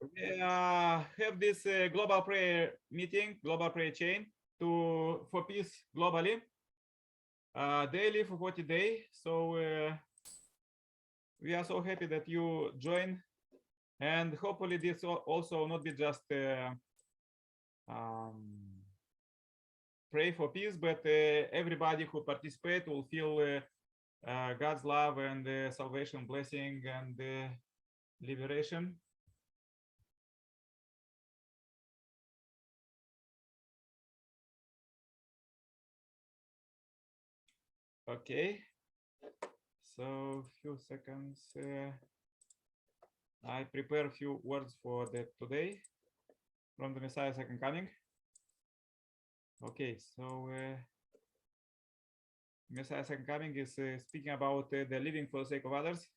We have this global prayer meeting, global prayer chain for peace globally, daily for 40 days. So we are so happy that you join, and hopefully this also not be just pray for peace, but everybody who participate will feel God's love and salvation, blessing, and liberation. Okay, so few seconds. I prepare a few words for that today from the Messiah Second Coming. Okay, so Messiah Second Coming is speaking about the living for the sake of others,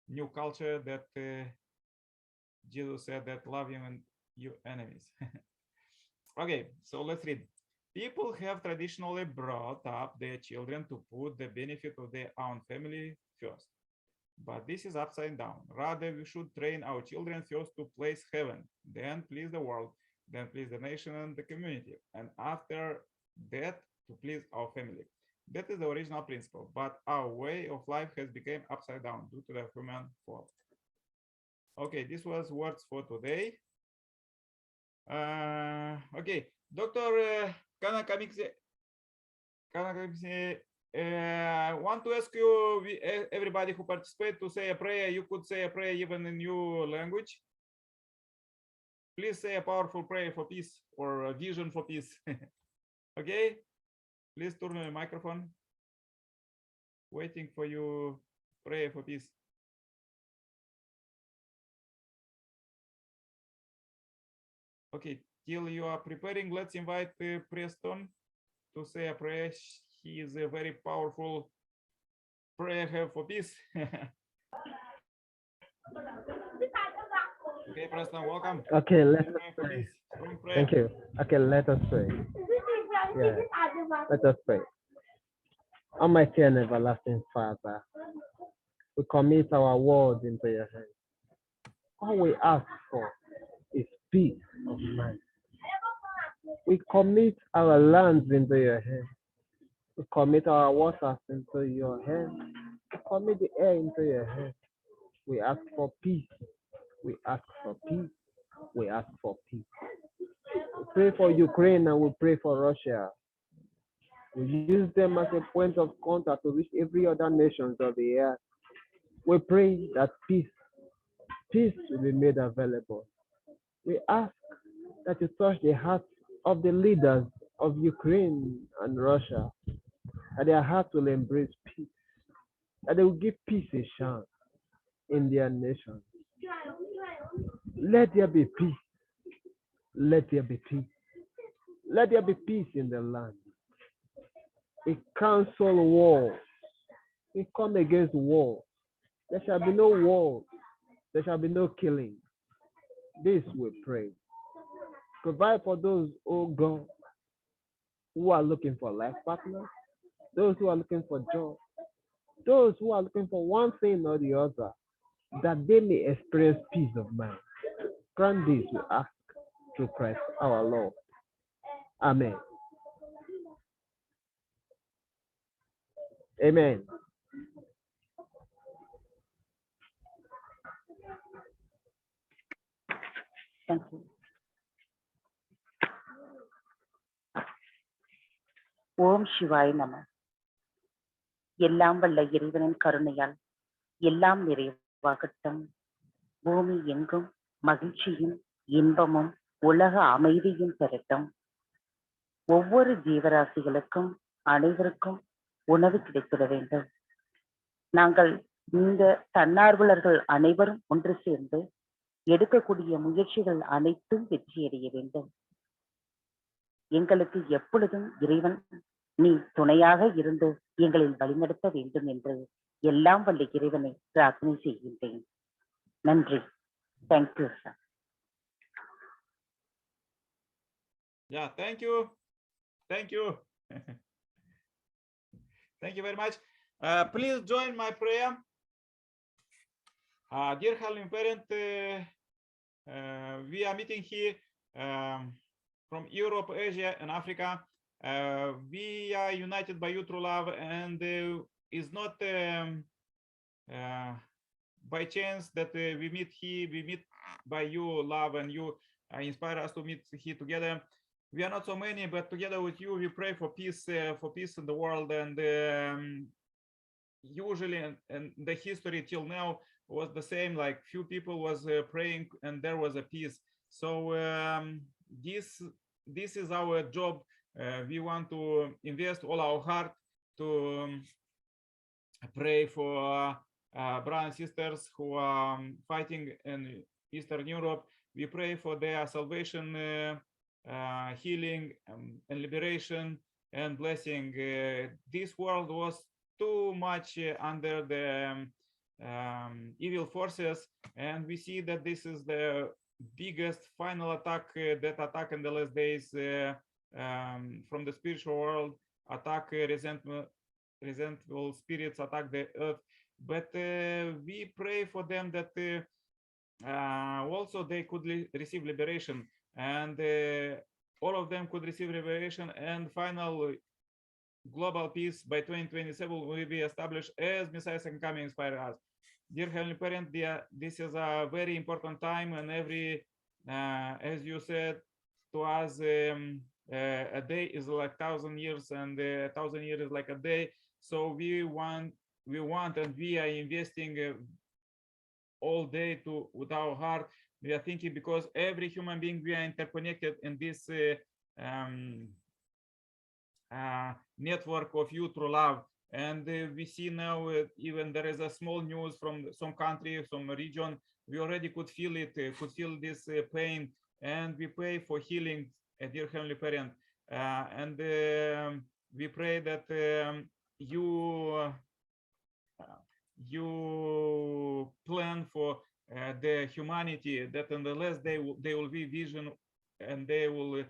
new culture that Jesus said that love even your enemies. Okay, so let's read. People have traditionally brought up their children to put the benefit of their own family first. But this is upside down. Rather, we should train our children first to please heaven, then please the world, then please the nation and the community, and after that, to please our family. That is the original principle, but our way of life has become upside down due to the human fall. Okay, this was words for today. Okay, Dr. Kanakamikse, I want to ask you, everybody who participated, to say a prayer. You could say a prayer even in your language. Please say a powerful prayer for peace or a vision for peace. Okay, please turn on your microphone. Waiting for you, prayer for peace. Okay, till you are preparing, let's invite Preston to say a prayer. He is a very powerful prayer for peace. Okay, Preston, welcome. Okay, let us pray. Thank you. Okay, let us pray. Yeah, let us pray. Almighty and everlasting Father, we commit our world into your hands. All we ask for is peace of mind. We commit our lands into your hands. We commit our waters into your hands. We commit the air into your hands. We ask for peace. We ask for peace. We ask for peace. We pray for Ukraine and we pray for Russia. We use them as a point of contact to reach every other nations of the earth. We pray that peace will be made available. We ask that you touch the hearts of the leaders of Ukraine and Russia, that their hearts will embrace peace, that they will give peace a chance in their nation. Let there be peace. Let there be peace. Let there be peace in the land. We cancel war. We come against war. There shall be no war. There shall be no killing. This we pray. Provide for those, oh God, who are looking for life partners, those who are looking for job, those who are looking for one thing or the other, that they may experience peace of mind. Grant this, we ask through Christ our Lord. Amen. Amen. Thank you. ஓம் சிவாய் நம. எல்லாம் வல்ல இறைவனின் கருணையால் எல்லாம் நிறைவாகட்டும். பூமி எங்கும் மகிழ்ச்சியும் இன்பமும் உலக அமைதியும் பெறட்டும். ஒவ்வொரு ஜீவராசிகளுக்கும் அனைவருக்கும் உணவு கிடைத்திட வேண்டும். நாங்கள் இந்த தன்னார்வலர்கள் அனைவரும் ஒன்று சேர்ந்து எடுக்கக்கூடிய முயற்சிகள் அனைத்தும் வெற்றியடைய வேண்டும். எங்களுக்கு எப்பொழுதும் இறைவன் நீ துணையாக இருந்து எங்களில் வழிநடத்த வேண்டும் என்று எல்லாம் வல்ல இறைவனை பிரார்த்தனை செய்கின்றேன். நன்றி. Thank you sir. Yeah, thank you. Thank you. Thank you very much. Please join my prayer. Dear Heavenly Parent, we are meeting here from Europe, Asia, and Africa. We are united by you through love, and it's not by chance that we meet here. We meet by you love, and you inspire us to meet here together. We are not so many, but together with you, we pray for peace in the world. And usually, in the history till now was the same. Like few people was praying, and there was a peace. So this is our job. We want to invest all our heart to pray for brothers and sisters who are fighting in Eastern Europe. We pray for their salvation, healing, and liberation and blessing. This world was too much under the evil forces, and we see that this is the biggest final attack that attack in the last days from the spiritual world, attack resentful spirits, attack the earth. But we pray for them that also they could receive liberation, and all of them could receive liberation, and final global peace by 2027 will be established as Messiah's coming inspire us. Dear Heavenly Parent, this is a very important time, and every, as you said to us, a day is like 1,000 years, and 1,000 years is like a day. So we want, and we are investing all day with our heart. We are thinking, because every human being, we are interconnected in this network of you through love. And we see now even there is a small news from some country, some region. We already could feel it, could feel this pain, and we pray for healing, dear Heavenly Parent. And we pray that you plan for the humanity, that in the last day they will be vision, and they will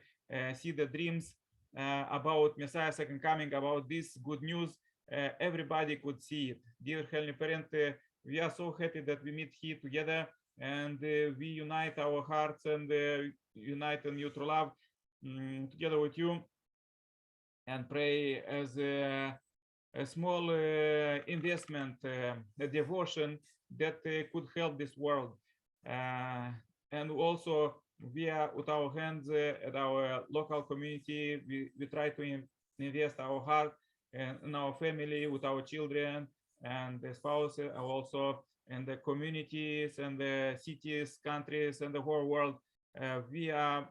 see the dreams about Messiah's second coming, about this good news. Everybody could see it. Dear Heavenly Parent, we are so happy that we meet here together, and we unite our hearts and unite in you through love together with you, and pray as a small investment, a devotion that could help this world. And also we are with our hands at our local community. We try to invest our heart in our family, with our children and the spouses, also in the communities and the cities, countries, and the whole world. We are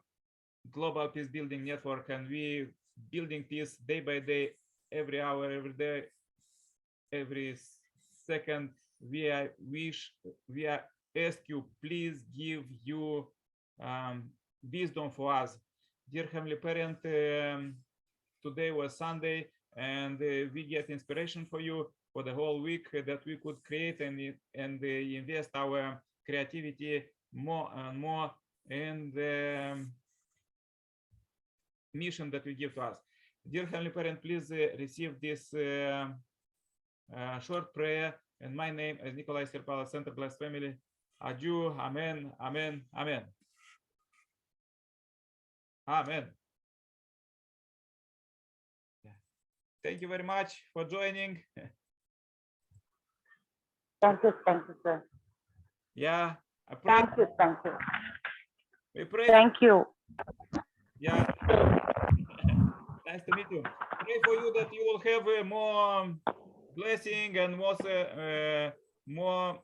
global peace building network, and we building peace day by day, every hour, every day, every second. We ask you, please give you wisdom for us. Dear Heavenly Parent, today was Sunday, and we get inspiration for you for the whole week, that we could create and invest our creativity more and more in the mission that we give to us. Dear Heavenly Parent, please receive this short prayer in my name as Nikolai Serpala, Center Blessed Family. Adieu. Amen. Amen. Amen. Amen. Thank you very much for joining. Thank you, sir. Yeah. Thank you. We pray. Thank you. Yeah. Nice to meet you. Pray for you that you will have more blessing and more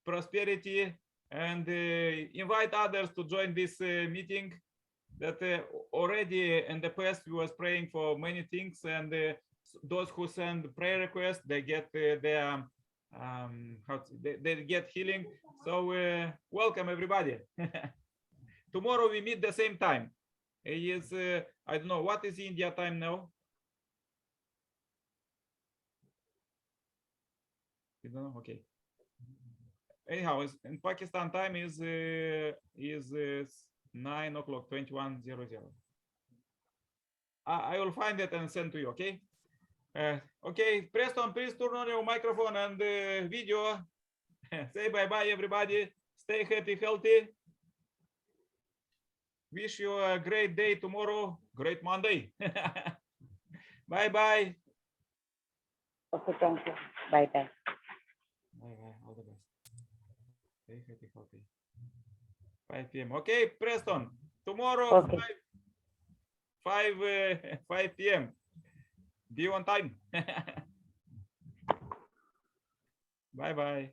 prosperity, and invite others to join this meeting. That already in the past we was praying for many things, and those who send prayer requests, they get their they get healing. So welcome everybody. Tomorrow we meet the same time. It is I don't know what is India time now. You don't know? Okay. Anyhow, in Pakistan time is 9 o'clock, 21:00. I will find it and send to you. Okay. Okay, Preston, please turn on your microphone and video. Say bye bye, everybody. Stay happy, healthy. Wish you a great day tomorrow, great Monday. Bye bye. Okay, thank you. Bye bye. Bye bye. All the best. Stay healthy. 5 p.m. Okay, Preston. Tomorrow, Okay. 5 p.m. Be on time. Bye bye.